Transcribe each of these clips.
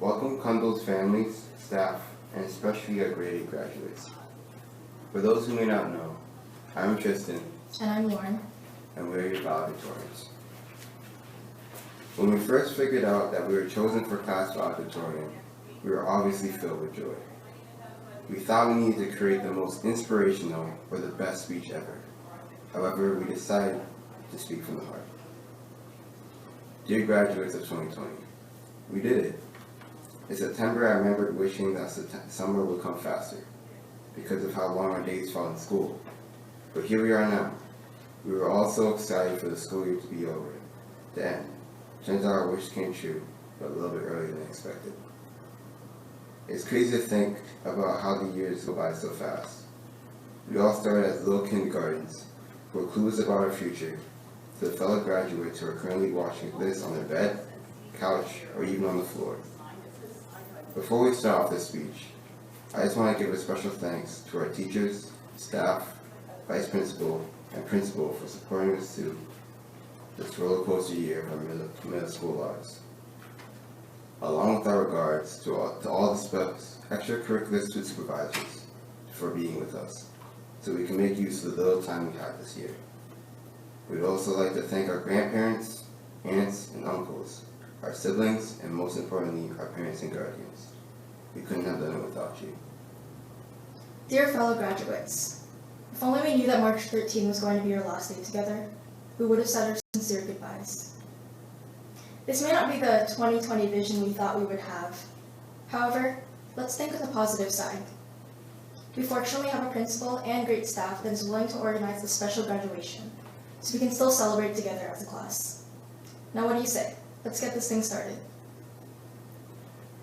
Welcome Kundal's families, staff, and especially our grade 8 graduates. For those who may not know, I'm Tristan. And I'm Lauren. And we're your valedictorians. When we first figured out that we were chosen for class valedictorian, we were obviously filled with joy. We thought we needed to create the most inspirational or the best speech ever. However, we decided to speak from the heart. Dear graduates of 2020, we did it. In September, I remembered wishing that summer would come faster because of how long our days felt in school. But here we are now. We were all so excited for the school year to be over, to end. Turns out our wish came true, but a little bit earlier than expected. It's crazy to think about how the years go by so fast. We all started as little kindergartens who were clueless about our future, to the fellow graduates who are currently watching this on their bed, couch, or even on the floor. Before we start off this speech, I just want to give a special thanks to our teachers, staff, vice principal, and principal for supporting us through this roller coaster year of our middle school lives. Along with our regards to all the extracurricular supervisors for being with us, so we can make use of the little time we had this year. We'd also like to thank our grandparents, aunts, and uncles, our siblings, and most importantly, our parents and guardians. We couldn't have done it without you. Dear fellow graduates, if only we knew that March 13 was going to be our last day together, we would have said our sincere goodbyes. This may not be the 2020 vision we thought we would have. However, let's think of the positive side. We fortunately have a principal and great staff that is willing to organize a special graduation, so we can still celebrate together as a class. Now what do you say? Let's get this thing started.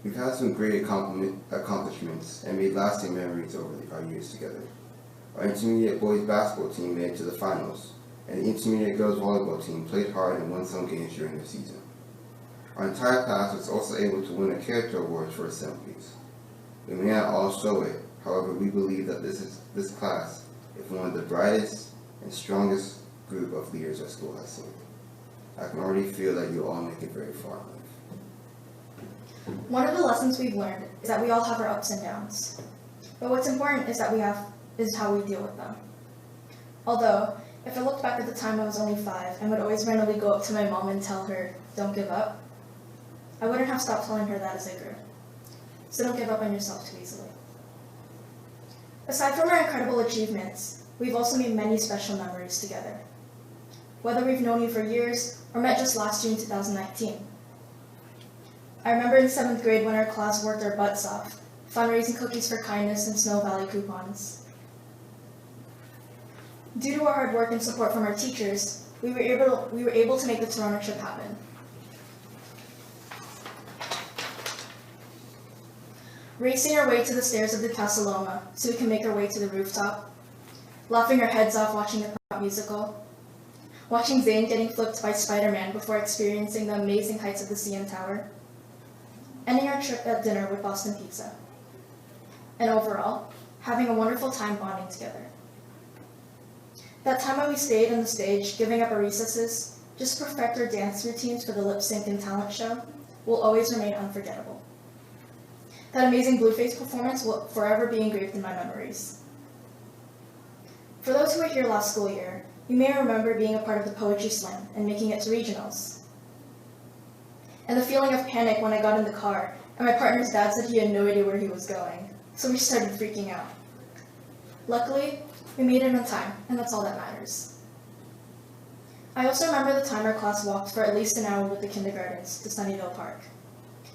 We've had some great accomplishments and made lasting memories over our years together. Our intermediate boys basketball team made it to the finals, and the intermediate girls volleyball team played hard and won some games during the season. Our entire class was also able to win a character award for assemblies. We may not all show it, however, we believe that this class is one of the brightest and strongest group of leaders our school has seen. I can already feel that you'll all make it very far in life. One of the lessons we've learned is that we all have our ups and downs. But what's important is how we deal with them. Although, if I looked back at the time I was only 5 and would always randomly go up to my mom and tell her, "Don't give up," I wouldn't have stopped telling her that as I grew. So don't give up on yourself too easily. Aside from our incredible achievements, we've also made many special memories together. Whether we've known you for years or met just last year in 2019. I remember in 7th grade when our class worked our butts off, fundraising cookies for kindness and Snow Valley coupons. Due to our hard work and support from our teachers, we were able to make the Toronto trip happen. Racing our way to the stairs of the Casa Loma so we can make our way to the rooftop, laughing our heads off watching the pop musical, watching Zane getting flipped by Spider-Man before experiencing the amazing heights of the CN Tower, ending our trip at dinner with Boston Pizza, and overall, having a wonderful time bonding together. That time when we stayed on the stage, giving up our recesses, just to perfect our dance routines for the lip sync and talent show, will always remain unforgettable. That amazing Blueface performance will forever be engraved in my memories. For those who were here last school year, you may remember being a part of the Poetry Slam and making it to regionals. And the feeling of panic when I got in the car and my partner's dad said he had no idea where he was going, so we started freaking out. Luckily, we made it on time, and that's all that matters. I also remember the time our class walked for at least an hour with the kindergartens to Sunnyvale Park.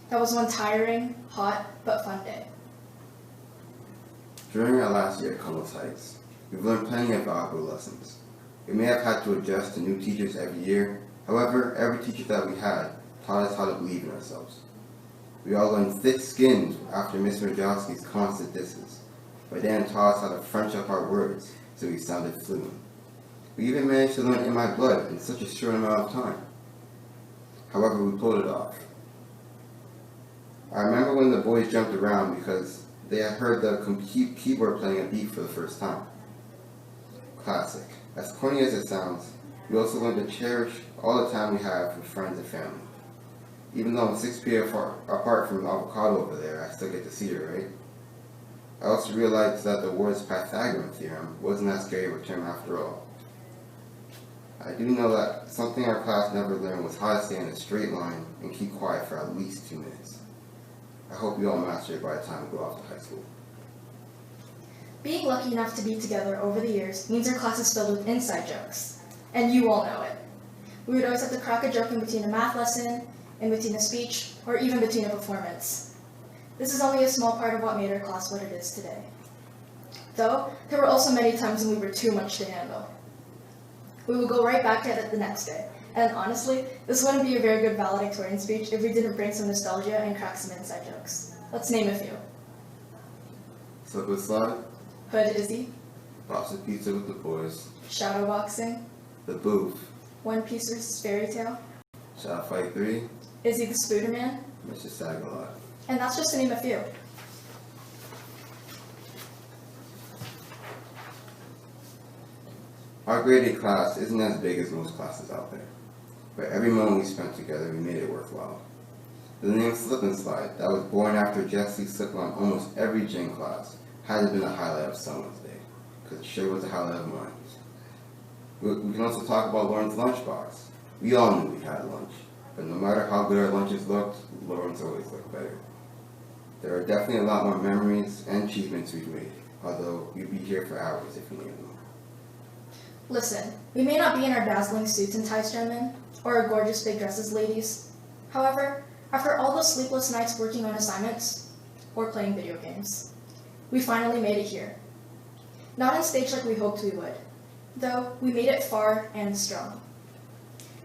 That was one tiring, hot, but fun day. During our last year at Columbus Heights, we've learned plenty of valuable lessons. We may have had to adjust to new teachers every year. However, every teacher that we had taught us how to believe in ourselves. We all learned thick-skinned after Miss Rajowski's constant disses, but Dan taught us how to French up our words so we sounded fluent. We even managed to learn In My Blood in such a short amount of time. However, we pulled it off. I remember when the boys jumped around because they had heard the keyboard playing a beat for the first time. Classic. As corny as it sounds, we also learned to cherish all the time we have with friends and family. Even though I'm 6 feet apart from the avocado over there, I still get to see her, right? I also realized that the words Pythagorean theorem wasn't that scary of a term after all. I do know that something our class never learned was how to stay in a straight line and keep quiet for at least 2 minutes. I hope you all master it by the time we go off to high school. Being lucky enough to be together over the years means our class is filled with inside jokes, and you all know it. We would always have to crack a joke in between a math lesson, in between a speech, or even between a performance. This is only a small part of what made our class what it is today. Though, there were also many times when we were too much to handle. We would go right back at it the next day, and honestly, this wouldn't be a very good valedictorian speech if we didn't bring some nostalgia and crack some inside jokes. Let's name a few. Slip and slide, Hood Izzy, Boston Pizza with the boys, shadowboxing, the booth, One Piece vs. Fairy Tale, Shadow Fight 3, Izzy the Spooderman, Mr. Sagalot. and that's just to name a few. Our grade 8 class isn't as big as most classes out there, but every moment we spent together, we made it worthwhile. The name Slip and Slide, that was born after Jesse slipped on almost every gym class, had to been a highlight of someone's day, because it sure was a highlight of mine. We can also talk about Lauren's lunchbox. We all knew we had lunch, but no matter how good our lunches looked, Lauren's always looked better. There are definitely a lot more memories and achievements we've made, although we'd be here for hours if we needed them. Listen, we may not be in our dazzling suits and ties, gentlemen, or our gorgeous big dresses, ladies. However, after all those sleepless nights working on assignments, or playing video games, we finally made it here. Not on stage like we hoped we would, though we made it far and strong.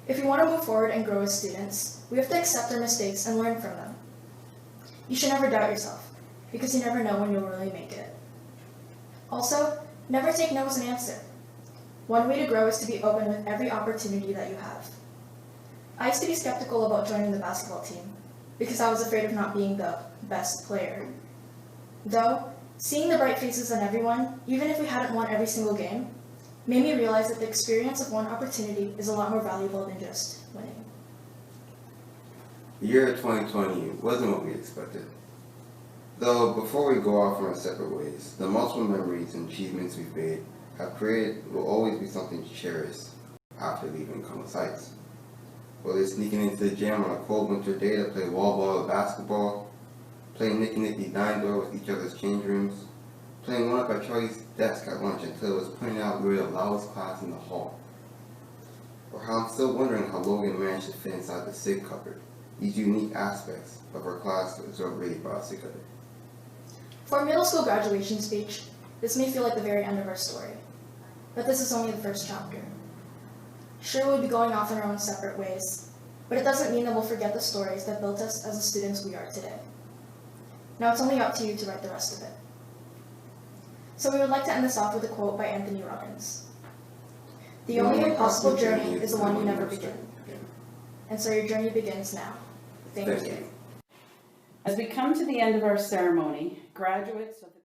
If we want to move forward and grow as students, we have to accept our mistakes and learn from them. You should never doubt yourself, because you never know when you'll really make it. Also, never take no as an answer. One way to grow is to be open with every opportunity that you have. I used to be skeptical about joining the basketball team, because I was afraid of not being the best player. Though, seeing the bright faces on everyone, even if we hadn't won every single game, made me realize that the experience of one opportunity is a lot more valuable than just winning. The year of 2020 wasn't what we expected. Though, before we go off in our separate ways, the multiple memories and achievements we've made have created will always be something to cherish after leaving Columbus Heights. Whether it's sneaking into the gym on a cold winter day to play wall ball or basketball, playing nicky-nicky dime door with each other's change rooms, playing one up at Charlie's desk at lunch until it was pointed out we were the loudest class in the hall, or how I'm still wondering how Logan managed to fit inside the SIG cupboard. These unique aspects of our class is what really brought us together. For our middle school graduation speech, this may feel like the very end of our story, but this is only the first chapter. Sure, we'll be going off in our own separate ways, but it doesn't mean that we'll forget the stories that built us as the students we are today. Now it's only up to you to write the rest of it. So we would like to end this off with a quote by Anthony Robbins. The only impossible journey is the one you never begin. And so your journey begins now. Thank you. As we come to the end of our ceremony, graduates of the